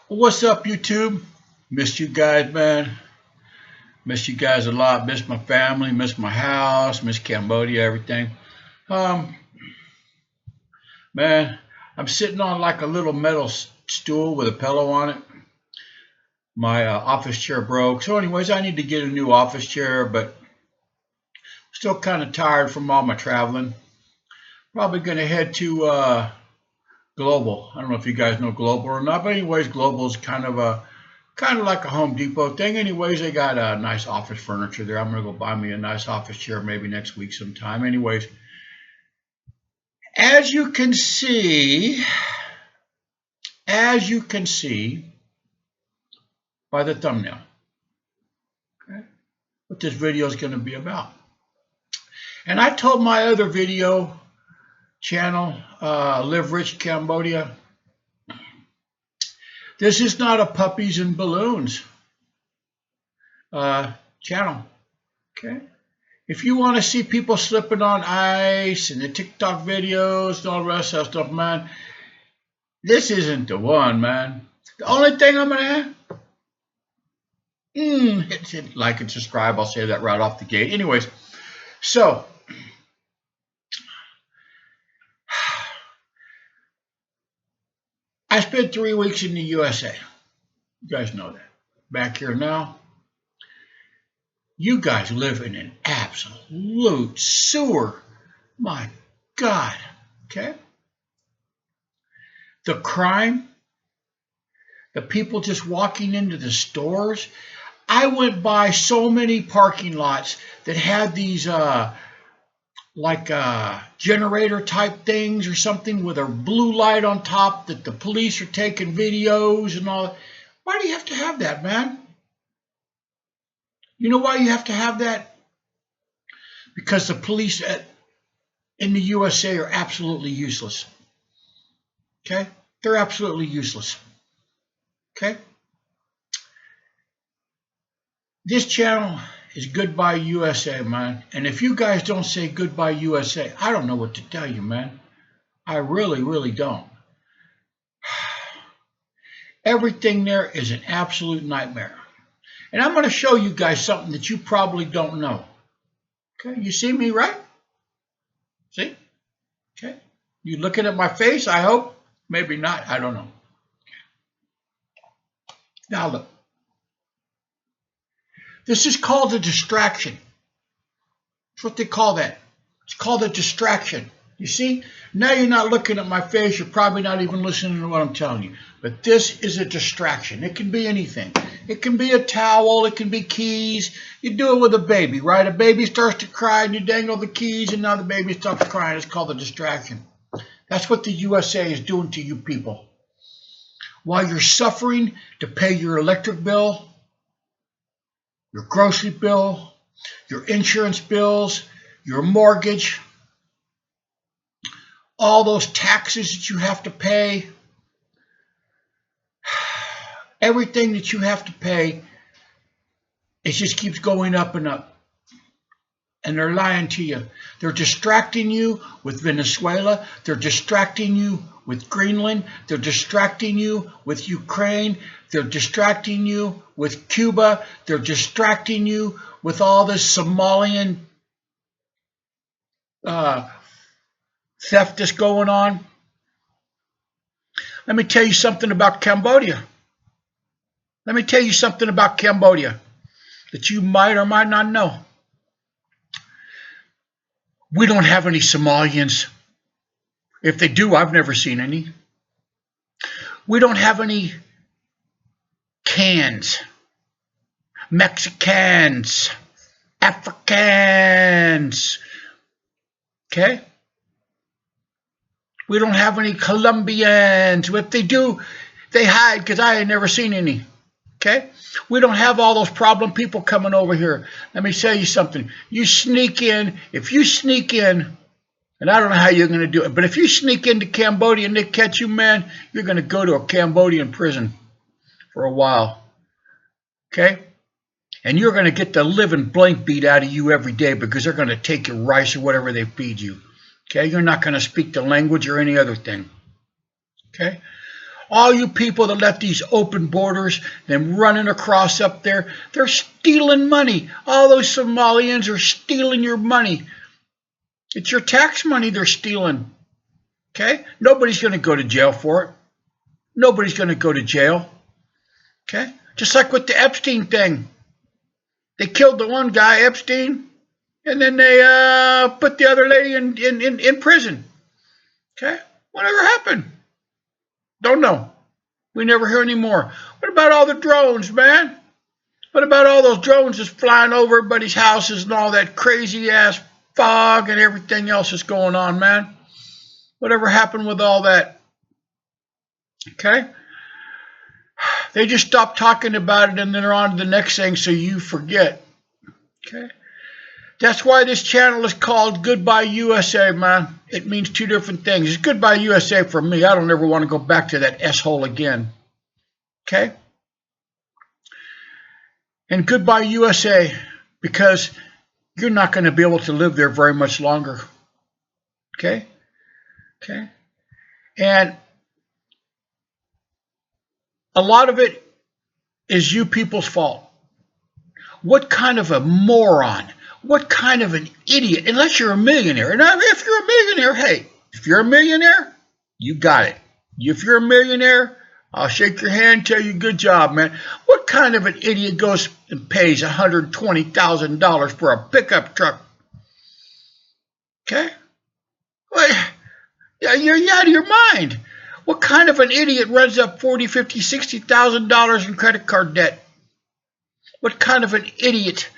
What's up, YouTube? Missed you guys, man. Miss you guys a lot. Miss my family. Miss my house. Miss Cambodia. Everything. Man, I'm sitting on like a little metal stool with a pillow on it. My office chair broke. So, anyways, I need to get a new office chair, but still kind of tired from all my traveling. Probably going to head to Global. I don't know if you guys know Global or not, but anyways, Global is kind of like a Home Depot thing. Anyways, they got nice office furniture there. I'm gonna go buy me a nice office chair maybe next week sometime. Anyways, as you can see by the thumbnail, okay, what this video is going to be about. And I told my other video channel, Live Rich Cambodia, this is not a puppies and balloons channel, okay? If you want to see people slipping on ice and the TikTok videos and all the rest of that stuff, man, this isn't the one, man. The only thing I'm going to hit like and subscribe. I'll say that right off the gate. Anyways, so I spent 3 weeks in the USA. You guys know that. Back here now, you guys live in an absolute sewer. My God. Okay? The crime, the people just walking into the stores. I went by so many parking lots that had these like generator type things or something with a blue light on top that the police are taking videos and all. Why do you have to have that, man? You know why you have to have that? Because the police in the USA are absolutely useless. Okay? They're absolutely useless. Okay? This channel is Goodbye USA, man. And if you guys don't say Goodbye USA, I don't know what to tell you, man. I really, really don't. Everything there is an absolute nightmare. And I'm going to show you guys something that you probably don't know. Okay, you see me, right? See? Okay. You looking at my face, I hope? Maybe not, I don't know. Now look. This is called a distraction. That's what they call that. It's called a distraction. You see? Now you're not looking at my face. You're probably not even listening to what I'm telling you. But this is a distraction. It can be anything. It can be a towel. It can be keys. You do it with a baby, right? A baby starts to cry and you dangle the keys and now the baby stops crying. It's called a distraction. That's what the USA is doing to you people. While you're suffering to pay your electric bill, your grocery bill, your insurance bills, your mortgage, all those taxes that you have to pay, everything that you have to pay, it just keeps going up and up. And they're lying to you. They're distracting you with Venezuela. They're distracting you with Greenland. They're distracting you with Ukraine. They're distracting you with Cuba. They're distracting you with all this Somalian theft that's going on. Let me tell you something about Cambodia. Let me tell you something about Cambodia that you might or might not know. We don't have any Somalians. If they do, I've never seen any. We don't have any cans, Mexicans, Africans, okay? We don't have any Colombians. If they do, they hide because I ain't never seen any, okay? We don't have all those problem people coming over here. Let me tell you something. You sneak in, if you sneak in, and I don't know how you're going to do it, but if you sneak into Cambodia and they catch you, man, you're going to go to a Cambodian prison for a while, okay? And you're going to get the living blank beat out of you every day because they're going to take your rice or whatever they feed you, okay? You're not going to speak the language or any other thing, okay? All you people that left these open borders, them running across up there, they're stealing money. All those Somalians are stealing your money. It's your tax money they're stealing. Okay? Nobody's going to go to jail for it. Nobody's going to go to jail. Okay? Just like with the Epstein thing. They killed the one guy, Epstein, and then they put the other lady in prison. Okay? Whatever happened? Don't know. We never hear any more. What about all the drones, man? What about all those drones just flying over everybody's houses and all that crazy-ass fog and everything else that's going on, man? Whatever happened with all that? Okay? They just stop talking about it and then they're on to the next thing so you forget. Okay? That's why this channel is called Goodbye USA, man. It means two different things. It's Goodbye USA for me. I don't ever want to go back to that S-hole again. Okay? And Goodbye USA because you're not going to be able to live there very much longer. Okay? Okay? And a lot of it is you people's fault. What kind of a moron, what kind of an idiot, unless you're a millionaire. And if you're a millionaire, hey, if you're a millionaire, you got it. If you're a millionaire, I'll shake your hand, tell you good job, man. What kind of an idiot goes and pays $120,000 for a pickup truck? Okay? Well, you're out of your mind. What kind of an idiot runs up $40,000, $50,000, $60,000 in credit card debt? What kind of an idiot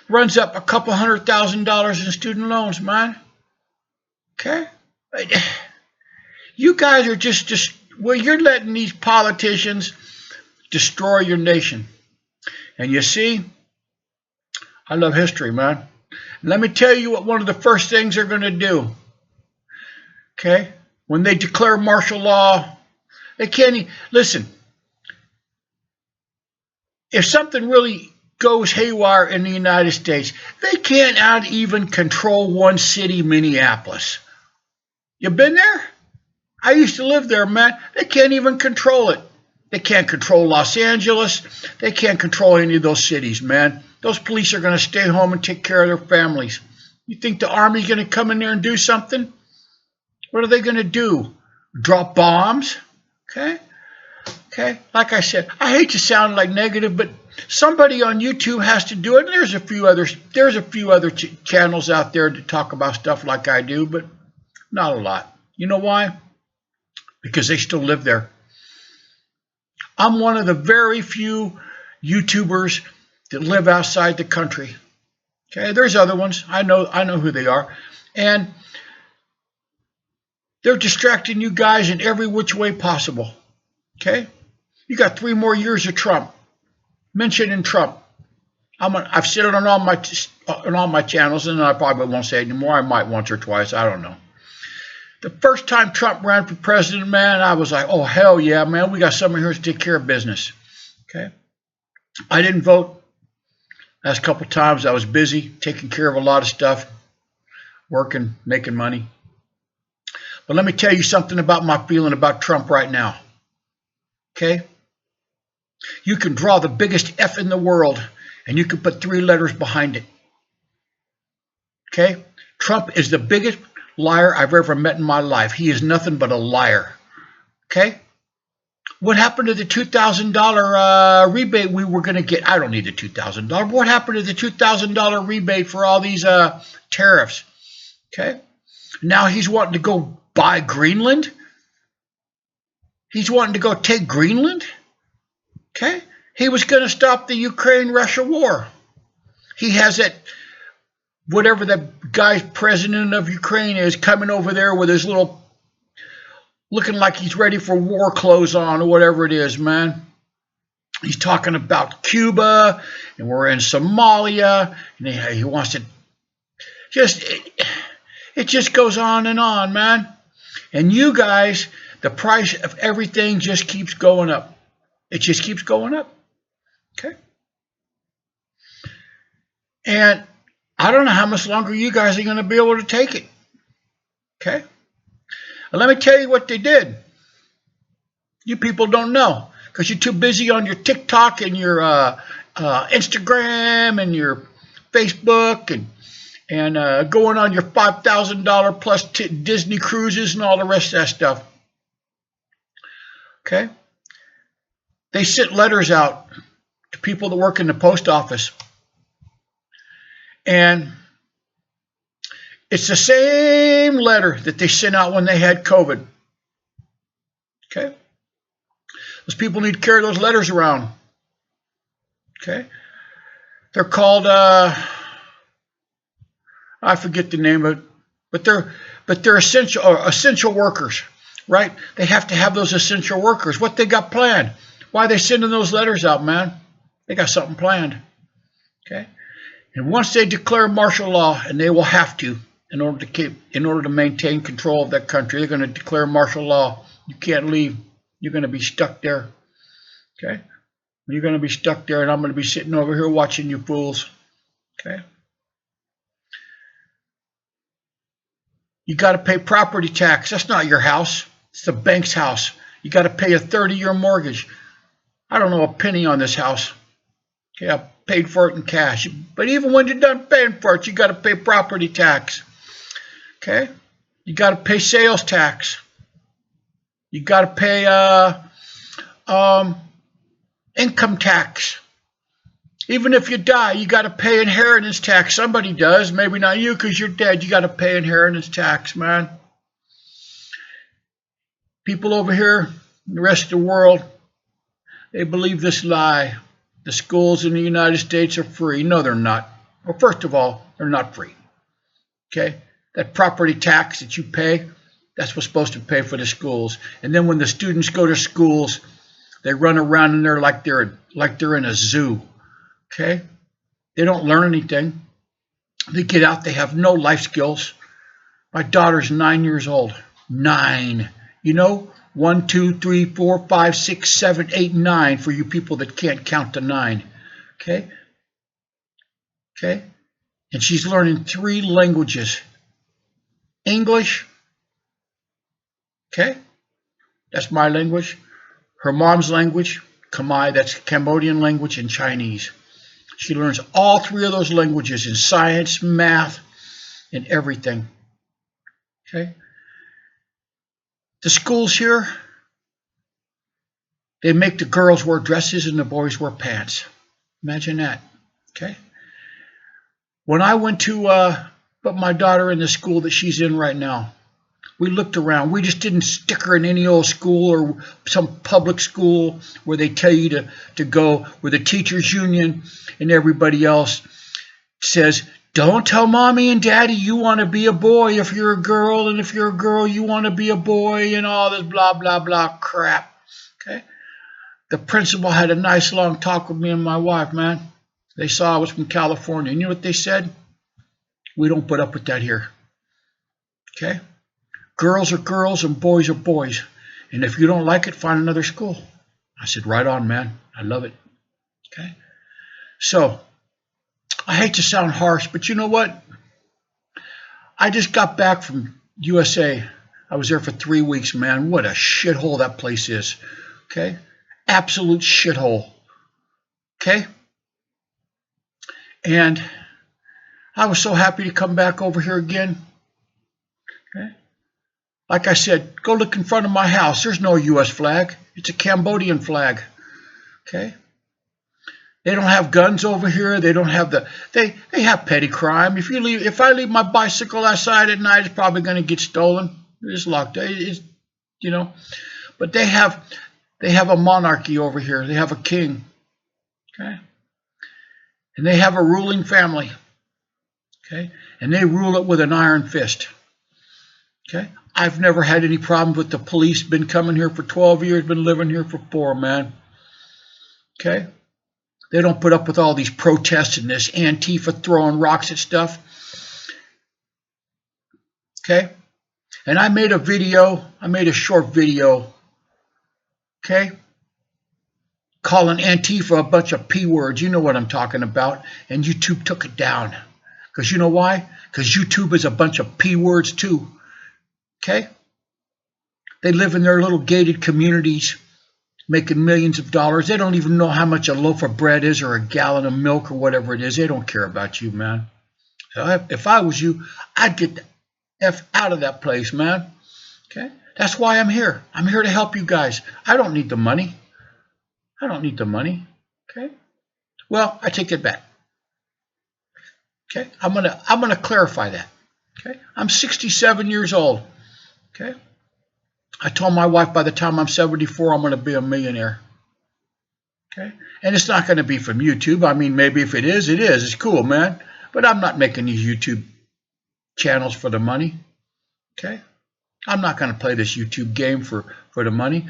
runs up a couple $100,000 in student loans, man? Okay? You guys are just well, you're letting these politicians destroy your nation. And you see, I love history, man. Let me tell you what one of the first things they're going to do. Okay? When they declare martial law, they can't listen. If something really goes haywire in the United States, they can't even control one city, Minneapolis. You been there? I used to live there, man. They can't even control it. They can't control Los Angeles. They can't control any of those cities, man. Those police are going to stay home and take care of their families. You think the Army's going to come in there and do something? What are they going to do? Drop bombs? Okay? Okay? Like I said, I hate to sound like negative, but somebody on YouTube has to do it. And there's a few other channels out there to talk about stuff like I do, but not a lot. You know why? Because they still live there. I'm one of the very few YouTubers that live outside the country. Okay, there's other ones. I know who they are. And they're distracting you guys in every which way possible. Okay? You got 3 more years of Trump. Mentioning Trump. I've said it on all my channels, and I probably won't say it anymore. I might once or twice. I don't know. The first time Trump ran for president, man, I was like, oh, hell yeah, man. We got someone here to take care of business. Okay? I didn't vote. Last couple times I was busy taking care of a lot of stuff, working, making money. But let me tell you something about my feeling about Trump right now. Okay? You can draw the biggest F in the world, and you can put 3 letters behind it. Okay? Trump is the biggest liar I've ever met in my life. He is nothing but a liar. Okay? What happened to the $2,000 rebate we were going to get? I don't need the $2,000. What happened to the $2,000 rebate for all these tariffs? Okay? Now he's wanting to go buy Greenland. He's wanting to go take Greenland. Okay? He was going to stop the Ukraine-Russia war. He has that, whatever that guy's president of Ukraine is, coming over there with his little, looking like he's ready for war clothes on or whatever it is, man. He's talking about Cuba, and we're in Somalia, and he wants to just, it just goes on, man. And you guys, the price of everything just keeps going up. It just keeps going up. Okay? And I don't know how much longer you guys are going to be able to take it. Okay? And let me tell you what they did. You people don't know because you're too busy on your TikTok and your Instagram and your Facebook and going on your $5,000 plus Disney cruises and all the rest of that stuff. Okay? They sent letters out to people that work in the post office. And it's the same letter that they sent out when they had COVID. Okay? Those people need to carry those letters around. Okay? They're called, I forget the name of it, but they're essential workers, right? They have to have those essential workers. What they got planned? Why are they sending those letters out, man? They got something planned. Okay? And once they declare martial law, and they will have to, in order to maintain control of that country, they're going to declare martial law. You can't leave. You're going to be stuck there. Okay? You're going to be stuck there, and I'm going to be sitting over here watching you fools. Okay? You got to pay property tax. That's not your house. It's the bank's house. You got to pay a 30-year mortgage. I don't know a penny on this house. Okay, I paid for it in cash. But even when you're done paying for it, you got to pay property tax. Okay? You got to pay sales tax. You got to pay income tax. Even if you die, you got to pay inheritance tax. Somebody does. Maybe not you because you're dead. You got to pay inheritance tax, man. People over here in the rest of the world, they believe this lie. The schools in the United States are free. No, they're not. Well, first of all, they're not free. Okay? That property tax that you pay, that's what's supposed to pay for the schools. And then when the students go to schools, they run around in there like they're in a zoo. Okay? They don't learn anything. They get out, they have no life skills. My daughter's 9 years old. 9. You know, 1, 2, 3, 4, 5, 6, 7, 8, 9 for you people that can't count to 9. Okay? Okay? And she's learning 3 languages. English. Okay? That's my language. Her mom's language, Khmer, that's Cambodian language, and Chinese. She learns all 3 of those languages in science, math, and everything. Okay? The schools here, they make the girls wear dresses and the boys wear pants. Imagine that. Okay? When I went to put my daughter in the school that she's in right now, we looked around. We just didn't stick her in any old school or some public school where they tell you to go, where the teachers union and everybody else says, don't tell mommy and daddy you want to be a boy if you're a girl, and if you're a girl you want to be a boy, and all this blah, blah, blah crap. Okay? The principal had a nice long talk with me and my wife, man. They saw I was from California. And you know what they said? We don't put up with that here. Okay? Girls are girls and boys are boys. And if you don't like it, find another school. I said, right on, man. I love it. Okay? So, I hate to sound harsh, but you know what? I just got back from USA. I was there for 3 weeks, man. What a shithole that place is. Okay? Absolute shithole. Okay? And I was so happy to come back over here again. Okay? Like I said, go look in front of my house. There's no U.S. flag. It's a Cambodian flag. Okay? They don't have guns over here. They don't have they have petty crime. If I leave my bicycle outside at night, it's probably going to get stolen. It's locked. You know. But they have a monarchy over here. They have a king. Okay? And they have a ruling family. Okay? And they rule it with an iron fist. Okay? I've never had any problem with the police. Been coming here for 12 years, been living here for 4, man. Okay? They don't put up with all these protests and this Antifa throwing rocks at stuff. Okay? And I made a short video, okay, calling Antifa a bunch of P words. You know what I'm talking about. And YouTube took it down. Because you know why? Because YouTube is a bunch of P words too. Okay? They live in their little gated communities. making millions of dollars. They don't even know how much a loaf of bread is or a gallon of milk or whatever it is. They don't care about you, man. So if I was you, I'd get the F out of that place, man. Okay? That's why I'm here. I'm here to help you guys. I don't need the money. I don't need the money. Okay? Well, I take it back. Okay? I'm gonna clarify that. Okay? I'm 67 years old. Okay? I told my wife by the time I'm 74, I'm going to be a millionaire. Okay? And it's not going to be from YouTube. I mean, maybe if it is, it is. It's cool, man. But I'm not making these YouTube channels for the money. Okay? I'm not going to play this YouTube game for the money.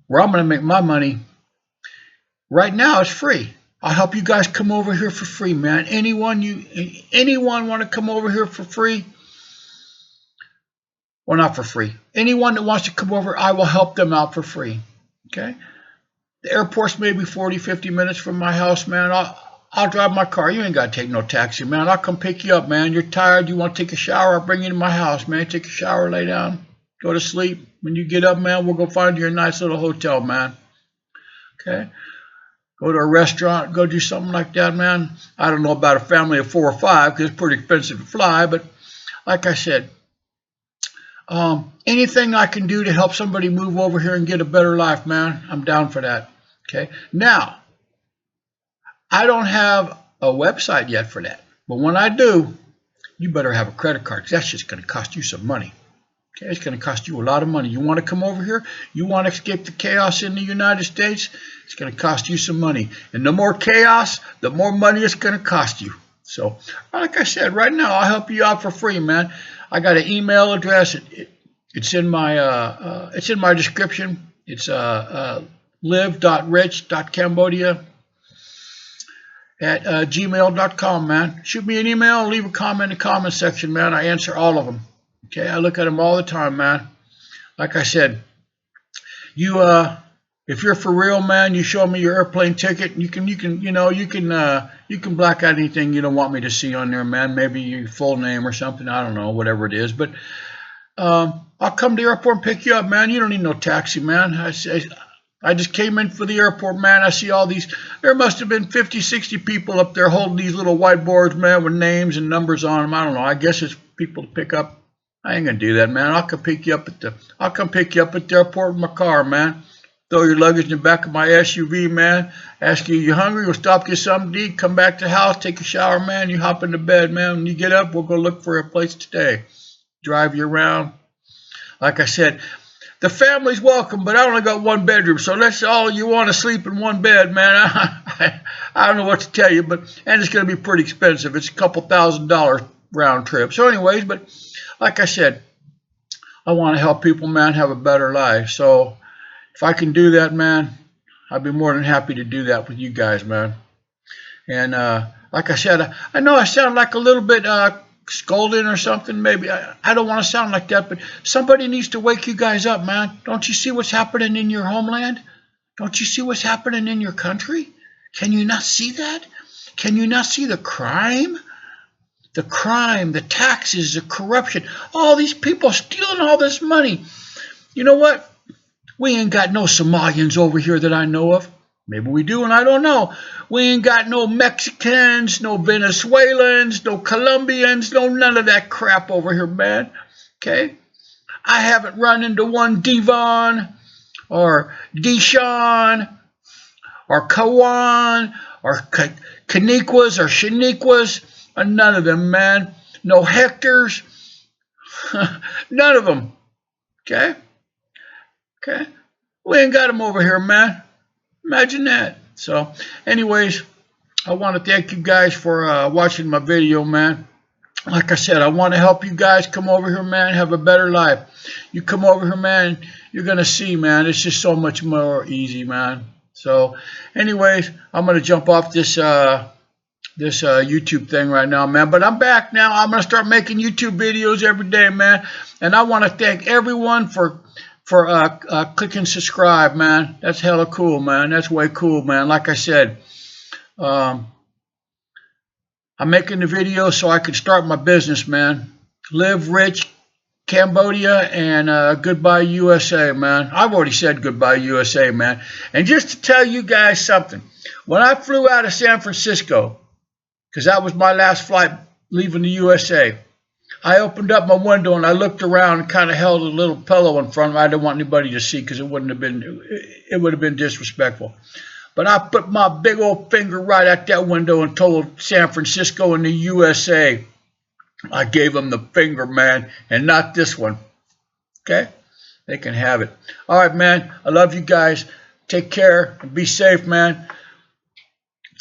Where I'm going to make my money right now is free. I'll help you guys come over here for free, man. Anyone want to come over here for free? Well, not for free. Anyone that wants to come over, I will help them out for free. Okay? The airport's maybe 40, 50 minutes from my house, man. I'll drive my car. You ain't got to take no taxi, man. I'll come pick you up, man. You're tired. You want to take a shower? I'll bring you to my house, man. Take a shower, lay down, go to sleep. When you get up, man, we'll go find you a nice little hotel, man. Okay? Go to a restaurant, go do something like that, man. I don't know about a family of 4 or 5 because it's pretty expensive to fly, but like I said, anything I can do to help somebody move over here and get a better life, man, I'm down for that. Okay. Now, I don't have a website yet for that, but when I do, you better have a credit card because that's just going to cost you some money. Okay, it's going to cost you a lot of money. You want to come over here? You want to escape the chaos in the United States? It's going to cost you some money. And the more chaos, the more money it's going to cost you. So, like I said, right now, I'll help you out for free, man. I got an email address. It's in my description. It's live.rich.cambodia at gmail.com, man. Shoot me an email, leave a comment in the comment section, man. I answer all of them. Okay, I look at them all the time, man. Like I said, if you're for real, man, you show me your airplane ticket. You can black out anything you don't want me to see on there, man. Maybe your full name or something. I don't know, whatever it is. But I'll come to the airport and pick you up, man. You don't need no taxi, man. I just came in for the airport, man. I see all these. There must have been 50, 60 people up there holding these little whiteboards, man, with names and numbers on them. I don't know. I guess it's people to pick up. I ain't gonna do that, man. I'll come pick you up at the airport with my car, man. Throw your luggage in the back of my SUV, man. Ask you hungry? We'll stop you something to eat. Come back to the house, take a shower, man. You hop into bed, man. When you get up, we'll go look for a place to stay. Drive you around. Like I said, the family's welcome, but I only got 1 bedroom, so that's all you want to sleep in 1 bed, man. I don't know what to tell you, and it's going to be pretty expensive. It's a couple $1,000 round trip. So anyways, but like I said, I want to help people, man, have a better life. So if I can do that, man, I'd be more than happy to do that with you guys, man. And like I said, I know I sound like a little bit scolding or something. Maybe I don't want to sound like that, but somebody needs to wake you guys up, man. Don't you see what's happening in your homeland? Don't you see what's happening in your country? Can you not see that? Can you not see the crime? The crime, the taxes, the corruption, all these people stealing all this money. You know what? We ain't got no Somalians over here that I know of. Maybe we do, and I don't know. We ain't got no Mexicans, no Venezuelans, no Colombians, no none of that crap over here, man. Okay? I haven't run into one Devon or Deshaun or Kawan or Kaniquas or Shaniquas. None of them, man. No Hectors. None of them. Okay? Okay? We ain't got them over here, man. Imagine that. So, anyways, I want to thank you guys for watching my video, man. Like I said, I want to help you guys come over here, man, have a better life. You come over here, man, you're going to see, man, it's just so much more easy, man. So, anyways, I'm going to jump off this YouTube thing right now, man. But I'm back now. I'm going to start making YouTube videos every day, man. And I want to thank everyone for clicking subscribe, man. That's hella cool, man. That's way cool, man. Like I said, I'm making the video so I can start my business, man. Live Rich, Cambodia, and goodbye USA, man. I've already said goodbye USA, man. And just to tell you guys something, when I flew out of San Francisco, because that was my last flight leaving the USA, I opened up my window and I looked around and kind of held a little pillow in front of me. I didn't want anybody to see because it would have been disrespectful. But I put my big old finger right at that window and told San Francisco and the USA, I gave them the finger, man, and not this one. Okay? They can have it. All right, man. I love you guys. Take care and be safe, man.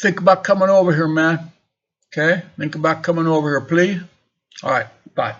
Think about coming over here, man. Okay? Think about coming over here, please. All right. Bye.